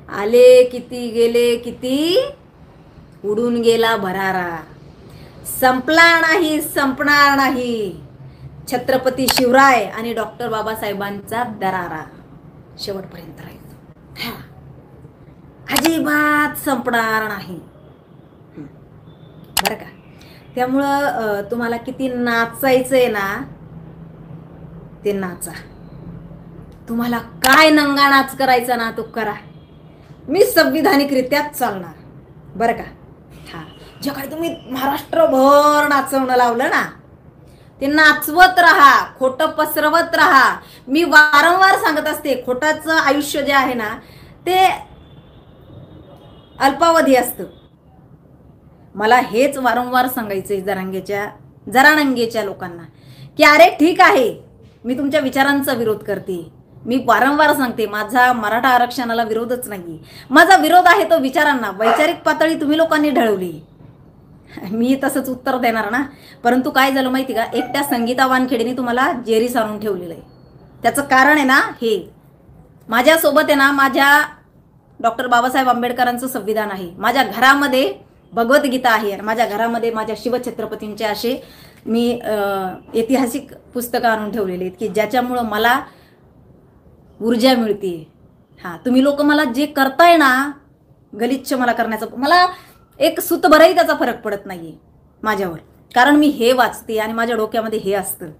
आले किती गेले किती, उडून गेला भरारा. संपला नाही, संपणार नाही छत्रपती शिवराय आणि डॉक्टर बाबासाहेबांचा दरारा शेवटपर्यंत राहील. अजिबात संपणार नाही बरं का. त्यामुळं तुम्हाला किती नाचायचंय ना ते नाचा. तुम्हाला काय नंगा नाच करायचा ना तो करा. मी संविधानिकरित्या चालणार बरं का. हा, जे काही तुम्ही महाराष्ट्रभर नाचवणं लावलं ना ते नाचवत राहा, खोटं पसरवत राहा. मी वारंवार सांगत असते खोटाचं आयुष्य जे आहे ना ते अल्पावधी असतं. मला हेच वारंवार सांगायचंय जरांगेच्या लोकांना की अरे ठीक आहे मी तुमच्या विचारांचा विरोध करते. मी वारंवार सांगते माझा मराठा आरक्षणाला विरोधच नाही. माझा विरोध आहे तो विचारांना. वैचारिक पातळी तुम्ही लोकांनी ढळवली, मी तसंच उत्तर देणार ना. परंतु काय झालं माहिती का, एकट्या संगीता वानखेडेने तुम्हाला जेरी सारून ठेवलेलं आहे. त्याचं कारण आहे ना हे माझ्यासोबत आहे ना माझ्या डॉक्टर बाबासाहेब आंबेडकरांचं संविधान आहे. माझ्या घरामध्ये भगवद्गीता आहे आणि माझ्या घरामध्ये माझ्या शिवछत्रपतींचे असे मी ऐतिहासिक पुस्तकं आणून ठेवलेले आहेत की ज्याच्यामुळं मला ऊर्जा मिळते. हां, तुम्ही लोक मला जे करताय ना गलिच्छ मला करण्याचं, मला एक सुतभरही त्याचा फरक पडत नाही माझ्यावर. कारण मी हे वाचते आणि माझ्या डोक्यामध्ये हे असतं.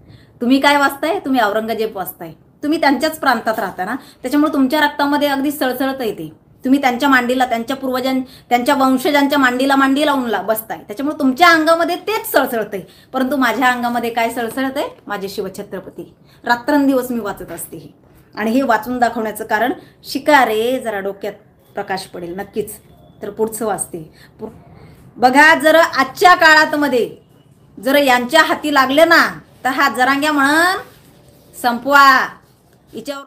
तुम्ही काय वाचताय? तुम्ही औरंगजेब वाचताय. तुम्ही त्यांच्याच प्रांतात राहता ना, त्याच्यामुळे तुमच्या रक्तामध्ये अगदी सळसळत येते. तुम्ही त्यांच्या मांडीला, त्यांच्या वंशजांच्या मांडीला मांडी लावून बसताय, त्याच्यामुळे तुमच्या अंगामध्ये तेच सळसळतंय. परंतु माझ्या अंगामध्ये काय सळसळतंय? माझे शिवछत्रपती. रात्रंदिवस मी वाचत असते हे. आणि हे वाचून दाखवण्याचं कारण शिकारे जरा डोक्यात प्रकाश पडेल नक्कीच. तर पुढचं वाचते बघा. जर आजच्या काळात मध्ये जर यांच्या हाती लागले ना तर हा जरांग्या म्हणून संपवा हिच्यावर.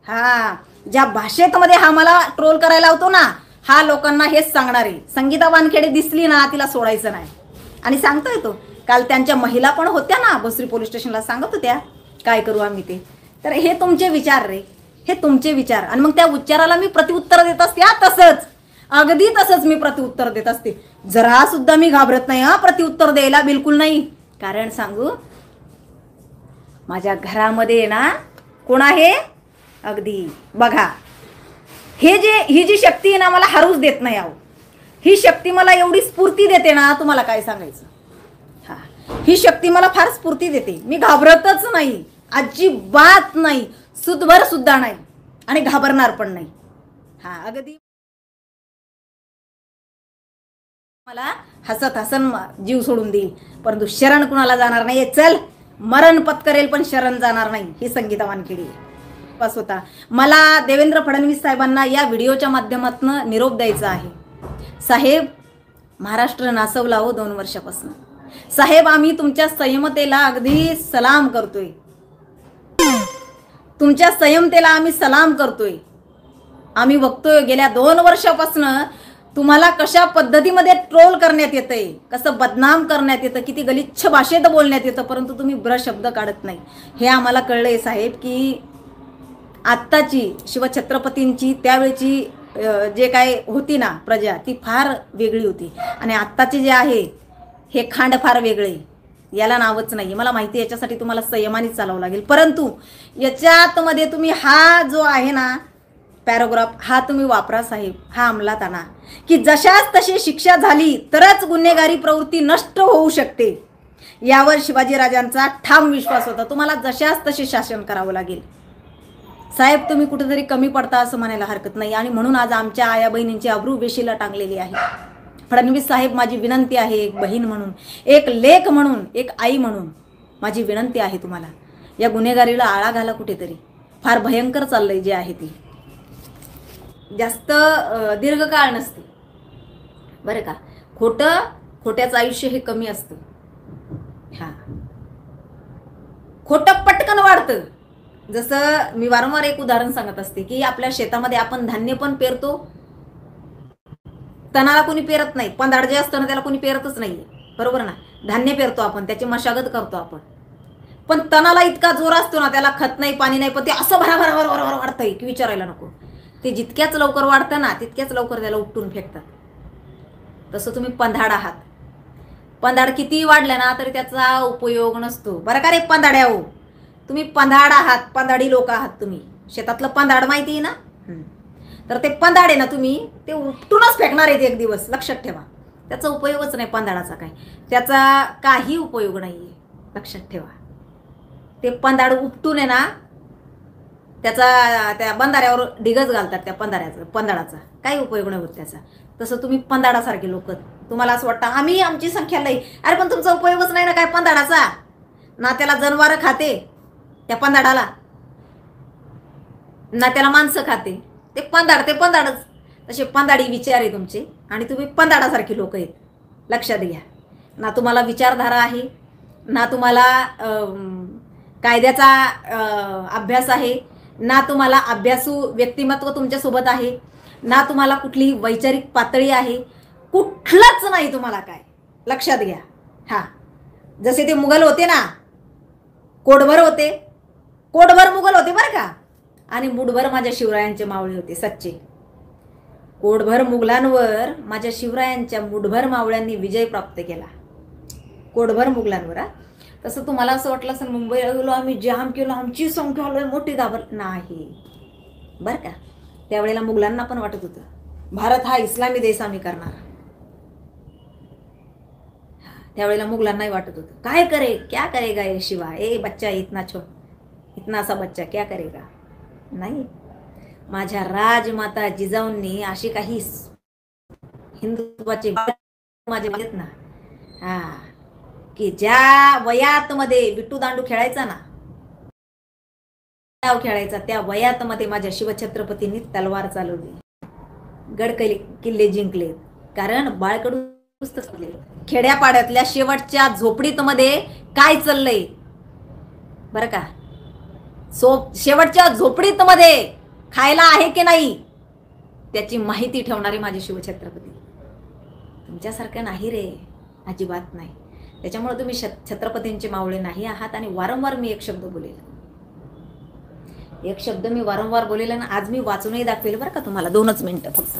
हा, ज्या भाषेत मध्ये हा मला ट्रोल करायला होतो ना हा लोकांना हेच सांगणार आहे. संगीता वानखेडे दिसली ना तिला सोडायचं नाही. आणि सांगतोय तो काल त्यांच्या महिला पण होत्या ना भोसरी पोलीस स्टेशनला, सांगत होत्या काय करू आम्ही ते. तर हे तुमचे विचार रे, हे तुमचे विचार. आणि मग त्या उच्चाराला मी प्रत्युत्तर देत असते. तसंच अगदी तसंच मी प्रत्युत्तर देत असते. जरा सुद्धा मी घाबरत नाही प्रत्युत्तर द्यायला, बिलकुल नाही. कारण सांगू माझ्या घरामध्ये ना कोण आहे? अगदी बघा ही जी शक्ती आहे ना मला हरूच देत नाही आहो. ही शक्ती मला एवढी स्फूर्ती देते ना तुम्हाला काय सांगायचं. हा, ही शक्ती मला फार स्फूर्ती देते. मी घाबरतच नाही, अजिबात नाही, सुतभर सुद्धा नाही आणि घाबरणार पण नाही. हा, अगदी मला हसत हसन जीव सोडून देईल परंतु शरण कुणाला जाणार नाही. चल मरण पत्करेल पण शरण जाणार नाही. ही संगीता वानखेडे बस होता. मला देवेंद्र फडणवीस साहेबांना या व्हिडिओच्या माध्यमातून निरोप द्यायचा आहे. साहेब, महाराष्ट्र नासवला हो 2 वर्षापासून. साहेब, आम्ही तुमच्या संयमतेला अगदी सलाम करतोय. तुमच्या संयमतेला आम्ही सलाम करतोय. आम्ही बघतोय गेल्या 2 वर्षापासून तुम्हाला कशा पद्धतीमध्ये ट्रोल करण्यात येतंय, कसं बदनाम करण्यात येतं, किती गलिच्छ भाषेत बोलण्यात येतं, परंतु तुम्ही शब्द काढत नाही. हे आम्हाला कळलंय साहेब की आत्ताची शिवछत्रपतींची त्यावेळची जे काय होती ना प्रजा ती फार वेगळी होती आणि आत्ताचे जे आहे हे खांड फार वेगळे. याला नावच नाही. मला माहिती आहे याच्यासाठी तुम्हाला संयमाने चालावं लागेल. परंतु याच्यात मध्ये तुम्ही हा जो आहे ना पॅराग्राफ हा तुम्ही वापरा साहेब. हा अंमलात आणा की जशाच तशी शिक्षा झाली तरच गुन्हेगारी प्रवृत्ती नष्ट होऊ शकते. यावर शिवाजीराजांचा ठाम विश्वास होता. तुम्हाला जशाच तसे शासन करावं लागेल साहेब. तुम्ही कुठेतरी कमी पडता असं म्हणायला हरकत नाही. आणि म्हणून आज आमच्या आया बहिणींची अब्रू वेशीला टांगलेली आहे. फडणवीस साहेब, माझी विनंती आहे, एक बहीण म्हणून, एक लेक म्हणून, एक आई म्हणून माझी विनंती आहे तुम्हाला, या गुन्हेगारीला आळा घाला कुठेतरी. फार भयंकर चाललंय जे आहे ती. जास्त दीर्घकाळ नसते बरं का. खोट्याचं आयुष्य हे कमी असतं. हा, खोटं पटकन वाढतं. जसं मी वारंवार एक उदाहरण सांगत असते की आपल्या शेतामध्ये आपण धान्य पण पेरतो, तणाला कोणी पेरत नाही. पंधाड जे असतं ना त्याला कोणी पेरतच नाही, बरोबर ना. धान्य पेरतो आपण, त्याची मशागत करतो आपण, पण तणाला इतका जोर असतो ना त्याला खत नाही पाणी नाही पण ते असं भराभर वाढतंय की विचारायला नको. ते जितक्याच लवकर वाढतं ना तितक्याच लवकर त्याला उपटून फेकतात. तसं तुम्ही पंधाड आहात. पंधाड कितीही वाढलं ना तरी त्याचा उपयोग नसतो. बरं का रे पंधाड्या हो, तुम्ही पंधाड आहात, पंधाडी लोक आहात तुम्ही. शेतातलं पंधाड माहिती आहे ना? तर ते पंधाड आहे ना, तुम्ही ते उपटूनच फेकणार आहेत एक दिवस, लक्षात ठेवा. त्याचा उपयोगच नाही पंधाडाचा. काय त्याचा काही उपयोग नाहीये, लक्षात ठेवा. ते पंधाड उपटून आहे ना त्याचा त्या बंधाऱ्यावर ढिगच घालतात. त्या पंधाडाचा काही उपयोग नाही होत त्याचा. तसं तुम्ही पंधाडासारखे लोक, तुम्हाला असं वाटतं आम्ही आमची संख्या लई. अरे पण तुमचा उपयोगच नाही ना काय पंधाडाचा. ना त्याला जनावरं खाते त्या पंधाडाला, ना त्याला माणसं खाते. ते पंधाडच. तसे पंधाडी विचार आहे तुमचे आणि तुम्ही पंधाडासारखे लोक आहेत, लक्षात घ्या. ना तुम्हाला विचारधारा आहे, ना तुम्हाला कायद्याचा अभ्यास आहे, ना तुम्हाला अभ्यासू व्यक्तिमत्व तुमच्यासोबत आहे, ना तुम्हाला कुठलीही वैचारिक पातळी आहे. कुठलंच नाही तुम्हाला काय, लक्षात घ्या. हा, जसे ते मुघल होते ना, कोटभर मुघल होते बरं का. आणि मुठभर माझ्या शिवरायांचे मावळे होते सच्चे. कोटभर मुघलांवर माझ्या शिवरायांच्या मुठभर मावळ्यांनी विजय प्राप्त केला. कोटभर मुघलांवर. तसं तुम्हाला असं वाटलं असेल मुंबईला गेलो आम्ही, जाम केलं, आमची संख्या लय मोठी दाबर नाही बरं का. त्यावेळेला मुघलांना पण वाटत होतं भारत हा इस्लामी देश आम्ही करणार. त्यावेळेला मुघलांनाही वाटत होतं क्या करेगा ये शिवा, ए बच्चा इतना सा बच्चा क्या करेगा. नाही, माझ्या राजमाता जिजाऊंनी अशी काही हिंदुत्वाचे माझे आहेत ना, हा, की ज्या वयात मध्ये विट्टू दांडू खेळायचा ना, खेळायचा त्या वयात मध्ये माझ्या शिवछत्रपतींनी तलवार चालवली, गड किल्ले जिंकले. कारण बाळकडू खेड्यापाड्यातल्या शेवटच्या झोपडीत मध्ये काय चाललंय बरं का. शेवटच्या झोपडीत मध्ये खायला आहे की नाही त्याची माहिती ठेवणारे माझे शिवछत्रपती. तुमच्यासारखं नाही रे, अजिबात नाही. त्याच्यामुळे तुम्ही छत्रपतींचे मावळे नाही आहात. आणि वारंवार मी एक शब्द बोलेल ना, आज मी वाचूनही दाखवेल बरं का तुम्हाला. 2च मिनिटं फक्त.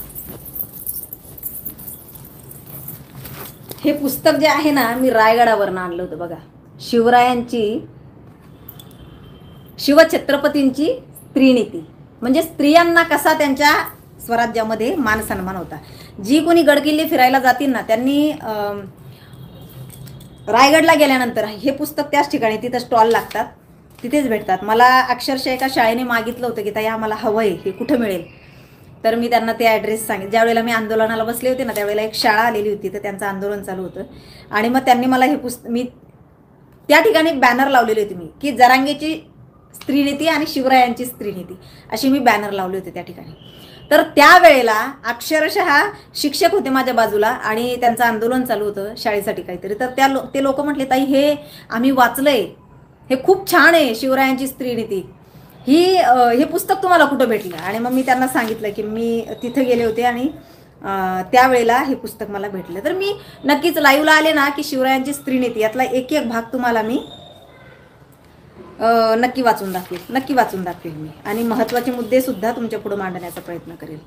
हे पुस्तक जे आहे ना, मी रायगडावरनं आणलं होतं बघा. शिवछत्रपतींची स्त्रीनीती, म्हणजे स्त्रियांना कसा त्यांच्या स्वराज्यामध्ये मान सन्मान होता. जी कोणी गडकिल्ले फिरायला जातील ना, त्यांनी रायगडला गेल्यानंतर हे पुस्तक त्याच ठिकाणी, तिथं स्टॉल लागतात, तिथेच भेटतात. मला अक्षरशः एका शाळेने मागितलं होतं की ताई आम्हाला हवं आहे, हे कुठं मिळेल. तर मी त्यांना ते ॲड्रेस सांगितलं. ज्यावेळेला मी आंदोलनाला बसले होते ना, त्यावेळेला एक शाळा आलेली होती, तर त्यांचं आंदोलन चालू होतं. आणि मग त्यांनी मला हे मी त्या ठिकाणी बॅनर लावलेले होते मी, की जरांगेची स्त्रीनीती आणि शिवरायांची स्त्रीनीती, अशी मी बॅनर लावले होते त्या ठिकाणी. तर त्यावेळेला अक्षरशः शिक्षक होते माझ्या बाजूला आणि त्यांचं आंदोलन चालू होतं शाळेसाठी काहीतरी. तर ते लोक म्हटले ताई हे आम्ही वाचलंय, हे खूप छान आहे शिवरायांची स्त्रीनीती, हे पुस्तक तुम्हाला कुठं भेटलं. आणि मग मी त्यांना सांगितलं की मी तिथे गेले होते आणि त्यावेळेला हे पुस्तक मला भेटलं. तर मी नक्कीच लाईव्हला आले ना की शिवरायांची स्त्रीनीती यातला एक भाग तुम्हाला मी नक्की वाचून दाखवेल मी. आणि महत्त्वाचे मुद्दे सुद्धा तुमच्या पुढे मांडण्याचा प्रयत्न करेल.